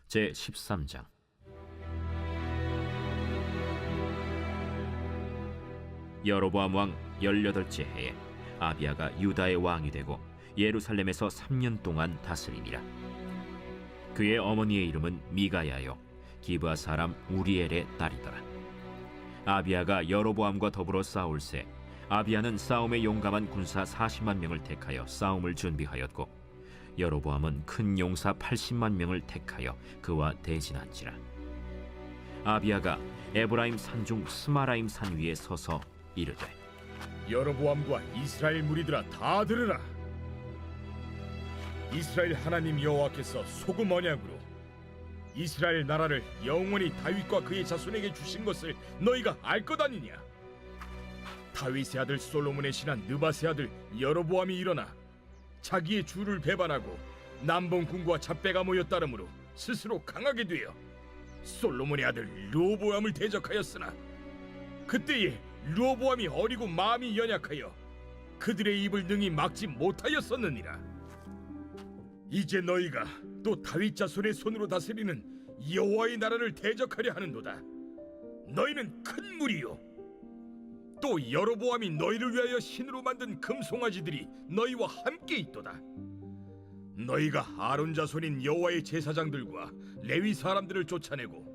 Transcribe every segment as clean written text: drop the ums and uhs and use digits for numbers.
제13장. 여로보암 왕 18째 해에 아비야가 유다의 왕이 되고 예루살렘에서 3년 동안 다스리니라. 그의 어머니의 이름은 미가야요 기브아 사람 우리엘의 딸이더라. 아비야가 여로보암과 더불어 싸울새 아비야는 싸움에 용감한 군사 40만 명을 택하여 싸움을 준비하였고, 여로보암은 큰 용사 80만 명을 택하여 그와 대진한지라. 아비야가 에브라임 산중 스마라임 산 위에 서서 이르되, 여로보암과 이스라엘 무리들아 다 들으라. 이스라엘 하나님 여호와께서 소금 언약으로 이스라엘 나라를 영원히 다윗과 그의 자손에게 주신 것을 너희가 알 것 아니냐? 다윗의 아들 솔로몬의 신한 느밧의 아들 여로보암이 일어나 자기의 주를 배반하고 남봉군과 잡배가 모여 따름으로 스스로 강하게 되어 솔로몬의 아들 르호보암을 대적하였으나, 그때에 르호보암이 어리고 마음이 연약하여 그들의 입을 능히 막지 못하였었느니라. 이제 너희가 또 다윗 자손의 손으로 다스리는 여호와의 나라를 대적하려 하는도다. 너희는 큰 무리요, 또 여로보암이 너희를 위하여 신으로 만든 금송아지들이 너희와 함께 있도다. 너희가 아론 자손인 여호와의 제사장들과 레위 사람들을 쫓아내고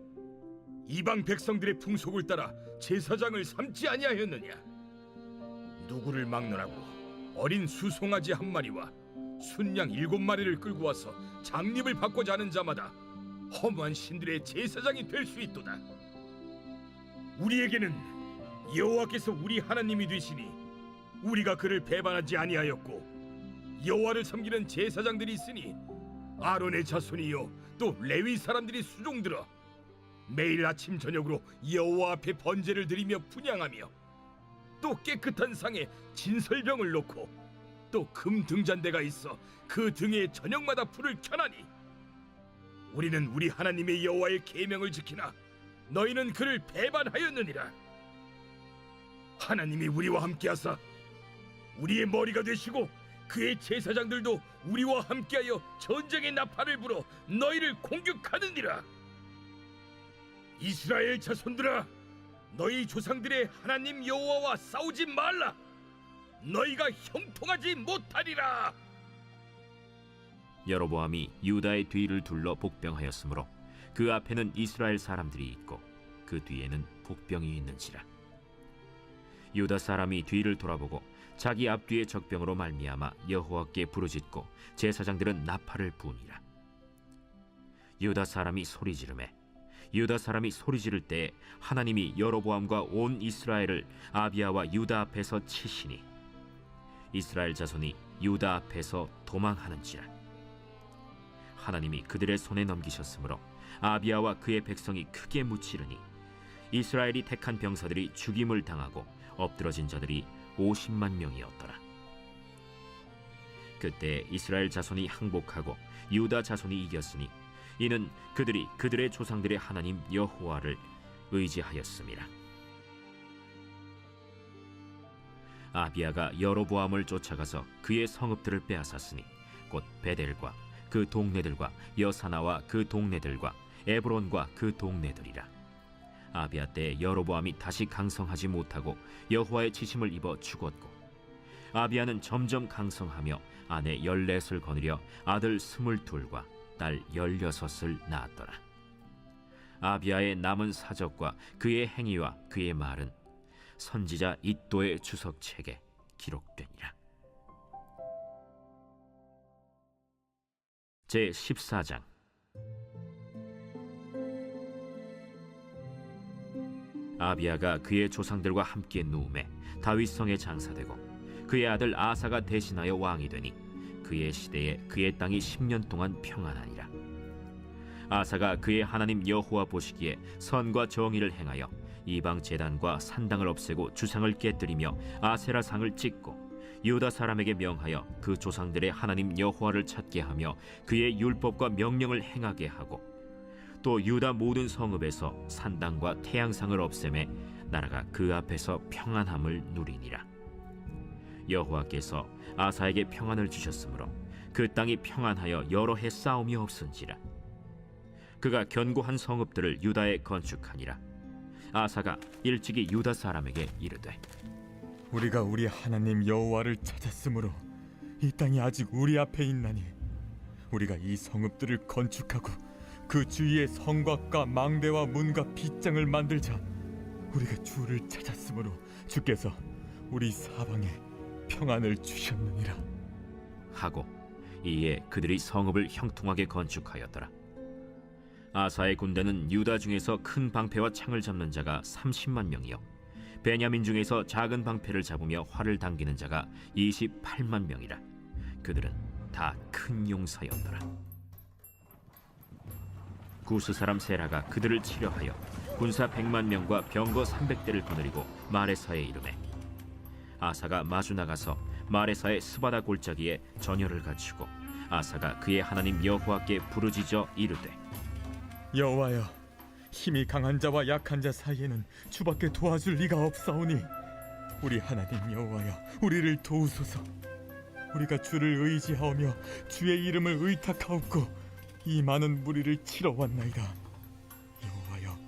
이방 백성들의 풍속을 따라 제사장을 삼지 아니하였느냐? 누구를 막론하고 어린 수송아지 한 마리와 순양 7마리를 끌고 와서 장립을 받고자 하는 자마다 허무한 신들의 제사장이 될 수 있도다. 우리에게는 여호와께서 우리 하나님이 되시니 우리가 그를 배반하지 아니하였고, 여호와를 섬기는 제사장들이 있으니 아론의 자손이요 또 레위 사람들이 수종들어 매일 아침 저녁으로 여호와 앞에 번제를 드리며 분향하며, 또 깨끗한 상에 진설병을 놓고 또 금 등잔대가 있어 그 등에 저녁마다 불을 켜나니, 우리는 우리 하나님의 여호와의 계명을 지키나 너희는 그를 배반하였느니라. 하나님이 우리와 함께하사 우리의 머리가 되시고 그의 제사장들도 우리와 함께하여 전쟁의 나팔을 불어 너희를 공격하느니라. 이스라엘 자손들아, 너희 조상들의 하나님 여호와와 싸우지 말라. 너희가 형통하지 못하리라. 여로보암이 유다의 뒤를 둘러 복병하였으므로 그 앞에는 이스라엘 사람들이 있고 그 뒤에는 복병이 있는지라. 유다 사람이 뒤를 돌아보고 자기 앞뒤의 적병으로 말미암아 여호와께 부르짖고 제사장들은 나팔을 부으니라. 유다 사람이 소리 지르매 유다 사람이 소리 지를 때에 하나님이 여로보암과 온 이스라엘을 아비야와 유다 앞에서 치시니 이스라엘 자손이 유다 앞에서 도망하는지라. 하나님이 그들의 손에 넘기셨으므로 아비야와 그의 백성이 크게 묻히르니 이스라엘이 택한 병사들이 죽임을 당하고 엎드러진 자들이 50만 명이었더라. 그때 이스라엘 자손이 항복하고 유다 자손이 이겼으니 이는 그들이 그들의 조상들의 하나님 여호와를 의지하였음이라. 아비야가 여로보암을 쫓아가서 그의 성읍들을 빼앗았으니 곧 베델과 그 동네들과 여사나와 그 동네들과 에브론과 그 동네들이라. 아비야 때 여로보암이 다시 강성하지 못하고 여호와의 치심을 입어 죽었고, 아비야는 점점 강성하며 아내 14을 거느려 아들 22과 딸 16을 낳았더라. 아비야의 남은 사적과 그의 행위와 그의 말은 선지자 iddo의 주석책에 기록되니라. 제14장. 아비야가 그의 조상들과 함께 누움에 다윗성에 장사되고 그의 아들 아사가 대신하여 왕이 되니 그의 시대에 그의 땅이 10년 동안 평안하니라. 아사가 그의 하나님 여호와 보시기에 선과 정의를 행하여 이방 제단과 산당을 없애고 주상을 깨뜨리며 아세라상을 찍고 유다 사람에게 명하여 그 조상들의 하나님 여호와를 찾게 하며 그의 율법과 명령을 행하게 하고, 또 유다 모든 성읍에서 산당과 태양상을 없애매 나라가 그 앞에서 평안함을 누리니라. 여호와께서 아사에게 평안을 주셨으므로 그 땅이 평안하여 여러 해 싸움이 없은지라. 그가 견고한 성읍들을 유다에 건축하니라. 아사가 일찍이 유다 사람에게 이르되 우리가 우리 하나님 여호와를 찾았으므로 이 땅이 아직 우리 앞에 있나니 우리가 이 성읍들을 건축하고 그 주위에 성곽과 망대와 문과 빗장을 만들자. 우리가 주를 찾았으므로 주께서 우리 사방에 평안을 주셨느니라 하고 이에 그들이 성읍을 형통하게 건축하였더라. 아사의 군대는 유다 중에서 큰 방패와 창을 잡는 자가 30만 명이요 베냐민 중에서 작은 방패를 잡으며 활을 당기는 자가 28만 명이라. 그들은 다 큰 용사였더라. 구스 사람 세라가 그들을 치려하여 군사 100만 명과 병거 300대를 거느리고 마레사에 이르매 아사가 마주 나가서 마레사의 스바다 골짜기에 전열을 갖추고 아사가 그의 하나님 여호와께 부르짖어 이르되 여호와여, 힘이 강한 자와 약한 자 사이에는 주밖에 도와줄 리가 없사오니 우리 하나님 여호와여, 우리를 도우소서. 우리가 주를 의지하오며 주의 이름을 의탁하옵고 이 많은 무리를 치러 왔나이다. 여호와여,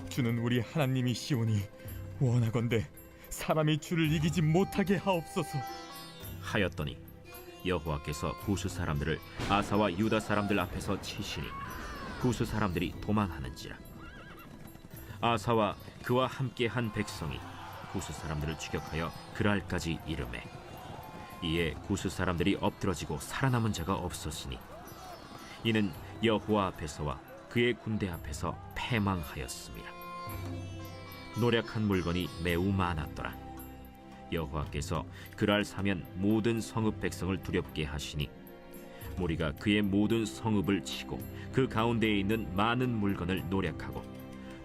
주는 우리 하나님이시오니 원하건대 사람이 주를 이기지 못하게 하옵소서. 하였더니 여호와께서 구스 사람들을 아사와 유다 사람들 앞에서 치시니 구스 사람들이 도망하는지라. 아사와 그와 함께한 백성이 구스 사람들을 추격하여 그랄까지 이르매 이에 구스 사람들이 엎드러지고 살아남은 자가 없었으니 이는 여호와 앞에서와 그의 군대 앞에서 패망하였습니다. 노력한 물건이 매우 많았더라. 여호와께서 그랄 사면 모든 성읍 백성을 두렵게 하시니 무리가 그의 모든 성읍을 치고 그 가운데에 있는 많은 물건을 노력하고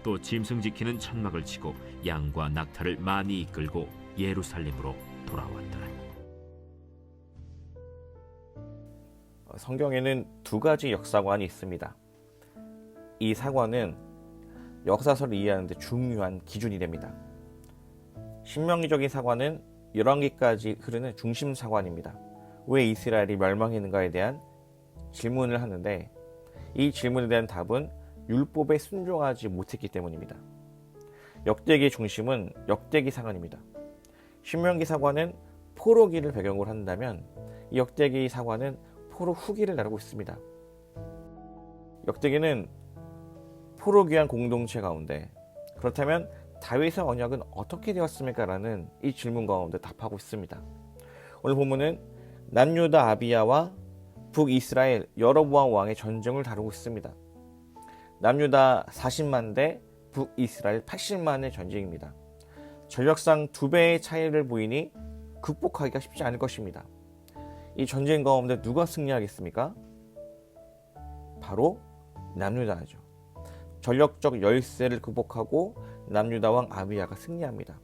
또 짐승 지키는 천막을 치고 양과 낙타를 많이 이끌고 예루살렘으로 돌아왔더라. 성경에는 두 가지 역사관이 있습니다. 이 사관은 역사서를 이해하는 데 중요한 기준이 됩니다. 신명기적인 사관은 열왕기까지 흐르는 중심 사관입니다. 왜 이스라엘이 멸망했는가에 대한 질문을 하는데 이 질문에 대한 답은 율법에 순종하지 못했기 때문입니다. 역대기의 중심은 역대기 사관입니다. 신명기 사관은 포로기를 배경으로 한다면 이 역대기 사관은 포로 후기를 다루고 있습니다. 역대기는 포로 귀환 공동체 가운데 그렇다면 다윗의 언약은 어떻게 되었습니까? 라는 이 질문 가운데 답하고 있습니다. 오늘 본문은 남유다 아비야와 북이스라엘 여로보암 왕의 전쟁을 다루고 있습니다. 남유다 40만 대 북이스라엘 80만의 전쟁입니다. 전력상 2배의 차이를 보이니 극복하기가 쉽지 않을 것입니다. 이 전쟁 가운데 누가 승리하겠습니까? 바로 남유다죠. 전력적 열세를 극복하고 남유다 왕 아비야가 승리합니다.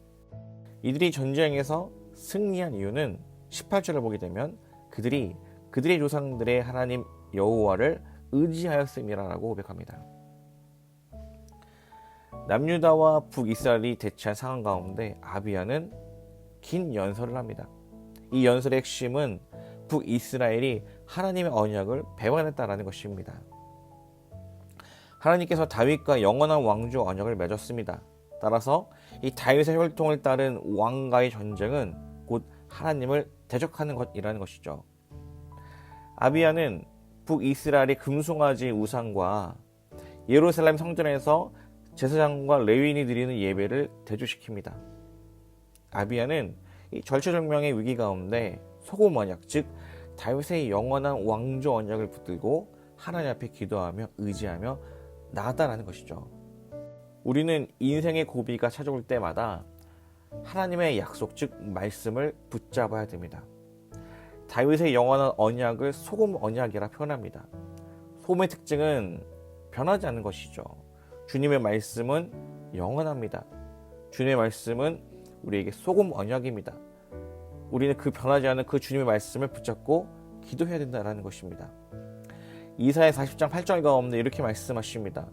이들이 전쟁에서 승리한 이유는 18절을 보게 되면 그들이 그들의 조상들의 하나님 여호와를 의지하였음이라고 고백합니다. 남유다와 북이스라엘이 대치한 상황 가운데 아비야는 긴 연설을 합니다. 이 연설의 핵심은 북이스라엘이 하나님의 언약을 배반했다라는 것입니다. 하나님께서 다윗과 영원한 왕조 언약을 맺었습니다. 따라서 이 다윗의 혈통을 따른 왕과의 전쟁은 곧 하나님을 대적하는 것이라는 것이죠. 아비야는 북이스라엘의 금송아지 우상과 예루살렘 성전에서 제사장과 레위인이 드리는 예배를 대조시킵니다. 아비야는 이 절체절명의 위기 가운데 소금 언약, 즉 다윗의 영원한 왕조 언약을 붙들고 하나님 앞에 기도하며 의지하며 나아가다라는 것이죠. 우리는 인생의 고비가 찾아올 때마다 하나님의 약속, 즉 말씀을 붙잡아야 됩니다. 다윗의 영원한 언약을 소금 언약이라 표현합니다. 소금의 특징은 변하지 않는 것이죠. 주님의 말씀은 영원합니다. 주님의 말씀은 우리에게 소금 언약입니다. 우리는 그 변하지 않는 그 주님의 말씀을 붙잡고 기도해야 된다는 것입니다. 이사야 40장 8절 가운데 이렇게 말씀하십니다.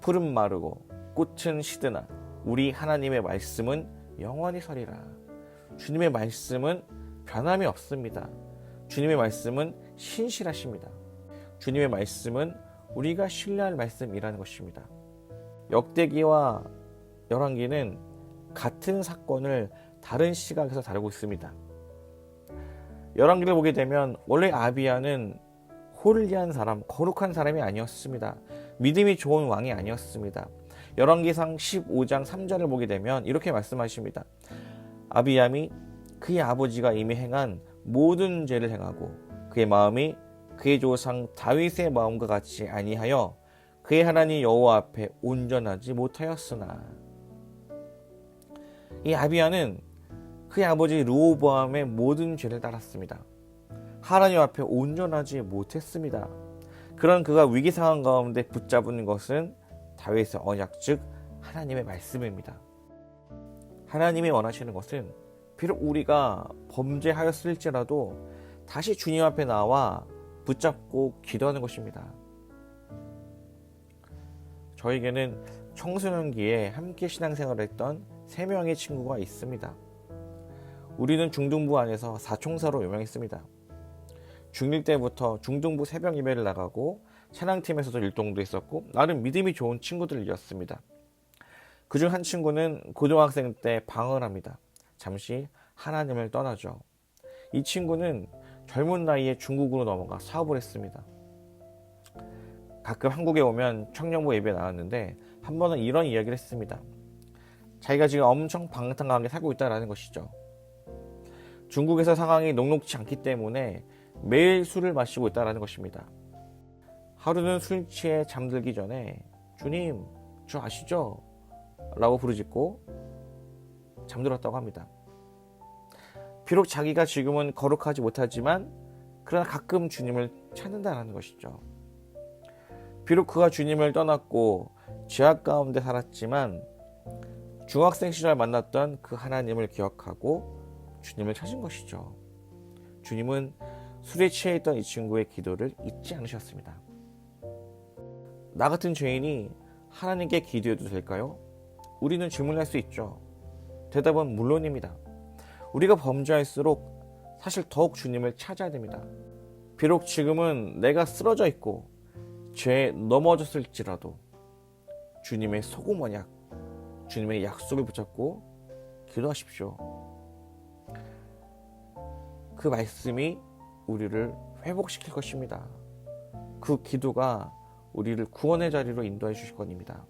풀은 마르고 꽃은 시드나 우리 하나님의 말씀은 영원히 서리라. 주님의 말씀은 변함이 없습니다. 주님의 말씀은 신실하십니다. 주님의 말씀은 우리가 신뢰할 말씀이라는 것입니다. 역대기와 열왕기는 같은 사건을 다른 시각에서 다루고 있습니다. 열왕기를 보게 되면 원래 아비야는 홀리한 사람, 거룩한 사람이 아니었습니다. 믿음이 좋은 왕이 아니었습니다. 열왕기상 15장 3절을 보게 되면 이렇게 말씀하십니다. 아비야이 그의 아버지가 이미 행한 모든 죄를 행하고 그의 마음이 그의 조상 다윗의 마음과 같이 아니하여 그의 하나님 여호와 앞에 온전하지 못하였으나, 이 아비야는 그의 아버지 르호보암의 모든 죄를 따랐습니다. 하나님 앞에 온전하지 못했습니다. 그런 그가 위기 상황 가운데 붙잡은 것은 다윗의 언약, 즉 하나님의 말씀입니다. 하나님이 원하시는 것은 비록 우리가 범죄하였을지라도 다시 주님 앞에 나와 붙잡고 기도하는 것입니다. 저에게는 청소년기에 함께 신앙생활을 했던 3명의 친구가 있습니다. 우리는 중등부 안에서 사총사로 유명했습니다. 중1 때부터 중등부 새벽 예배를 나가고 찬양팀에서도 일동도 했었고 나름 믿음이 좋은 친구들이었습니다. 그중 한 친구는 고등학생 때 방언을 합니다. 잠시 하나님을 떠나죠. 이 친구는 젊은 나이에 중국으로 넘어가 사업을 했습니다. 가끔 한국에 오면 청년부 예배에 나왔는데 한 번은 이런 이야기를 했습니다. 자기가 지금 엄청 방탕하게 살고 있다는 것이죠. 중국에서 상황이 녹록지 않기 때문에 매일 술을 마시고 있다는 것입니다. 하루는 술 취해 잠들기 전에 주님, 저 아시죠? 라고 부르짖고 잠들었다고 합니다. 비록 자기가 지금은 거룩하지 못하지만 그러나 가끔 주님을 찾는다는 것이죠. 비록 그가 주님을 떠났고 죄악 가운데 살았지만 중학생 시절 만났던 그 하나님을 기억하고 주님을 찾은 것이죠. 주님은 술에 취해 있던 이 친구의 기도를 잊지 않으셨습니다. 나 같은 죄인이 하나님께 기도해도 될까요? 우리는 질문할 수 있죠. 대답은 물론입니다. 우리가 범죄할수록 사실 더욱 주님을 찾아야 됩니다. 비록 지금은 내가 쓰러져 있고 죄에 넘어졌을지라도 주님의 소금 언약, 주님의 약속을 붙잡고 기도하십시오. 그 말씀이 우리를 회복시킬 것입니다. 그 기도가 우리를 구원의 자리로 인도해 주실 겁니다.